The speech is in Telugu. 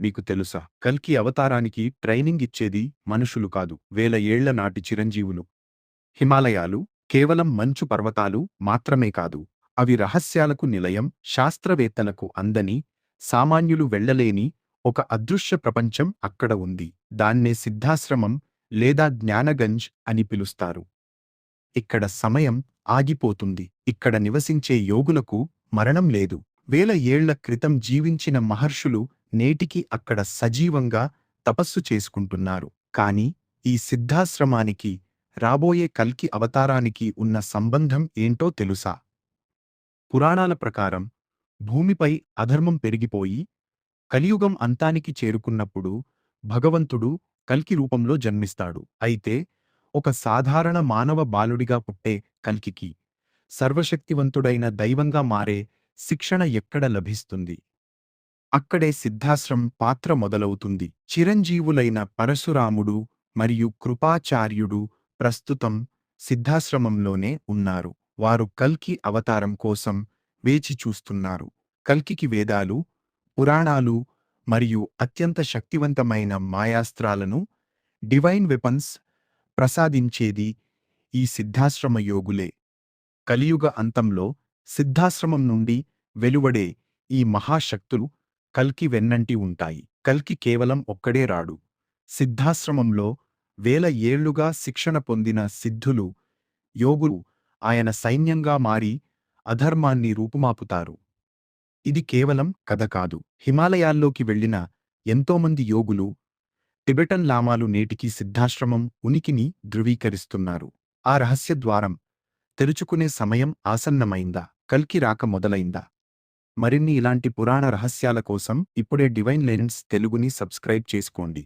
మీకు తెలుసా, కల్కి అవతారానికి ట్రైనింగ్ ఇచ్చేది మనుషులు కాదు, వేల ఏళ్ల నాటి చిరంజీవులు. హిమాలయాలు కేవలం మంచు పర్వతాలు మాత్రమే కాదు, అవి రహస్యాలకు నిలయం, శాస్త్రవేత్తలకు అందని, సామాన్యులు వెళ్ళలేని ఒక అదృశ్య ప్రపంచం అక్కడ ఉంది. దాన్నే సిద్ధాశ్రమం లేదా జ్ఞానగంజ్ అని పిలుస్తారు. ఇక్కడ సమయం ఆగిపోతుంది. ఇక్కడ నివసించే యోగులకు మరణం లేదు. వేల ఏళ్ల క్రితం జీవించిన మహర్షులు నేటికి అక్కడ సజీవంగా తపస్సు చేసుకుంటున్నారు. కాని ఈ సిద్ధాశ్రమానికి, రాబోయే కల్కి అవతారానికి ఉన్న సంబంధం ఏంటో తెలుసా? పురాణాల ప్రకారం భూమిపై అధర్మం పెరిగిపోయి కలియుగం అంతానికి చేరుకున్నప్పుడు భగవంతుడు కల్కి రూపంలో జన్మిస్తాడు. అయితే ఒక సాధారణ మానవ బాలుడిగా పుట్టే కల్కికి సర్వశక్తివంతుడైన దైవంగా మారే శిక్షణ ఎక్కడ లభిస్తుంది? అక్కడే సిద్ధాశ్రమం పాత్ర మొదలవుతుంది. చిరంజీవులైన పరశురాముడు మరియు కృపాచార్యుడు ప్రస్తుతం సిద్ధాశ్రమంలోనే ఉన్నారు. వారు కల్కి అవతారం కోసం వేచి చూస్తున్నారు. కల్కికి వేదాలు, పురాణాలు మరియు అత్యంత శక్తివంతమైన మాయాస్త్రాలను, డివైన్ వెపన్స్ ప్రసాదించేది ఈ సిద్ధాశ్రమ యోగులే. కలియుగ అంతంలో సిద్ధాశ్రమం నుండి వెలువడే ఈ మహాశక్తులు కల్కి వెన్నంటి ఉంటాయి. కల్కి కేవలం ఒక్కడే రాడు. సిద్ధాశ్రమంలో వేల ఏళ్లుగా శిక్షణ పొందిన సిద్ధులు, యోగులు ఆయన సైన్యంగా మారి అధర్మాన్ని రూపుమాపుతారు. ఇది కేవలం కథ కాదు. హిమాలయాల్లోకి వెళ్లిన ఎంతోమంది యోగులు, టిబెటన్ లామాలు నేటికీ సిద్ధాశ్రమం ఉనికిని ధృవీకరిస్తున్నారు. ఆ రహస్య ద్వారం తెరుచుకునే సమయం ఆసన్నమైందా? కల్కి రాక మొదలైందా? మరిన్ని ఇలాంటి పురాణ రహస్యాల కోసం ఇప్పుడే డివైన్ లెజెండ్స్ తెలుగుని సబ్స్క్రైబ్ చేసుకోండి.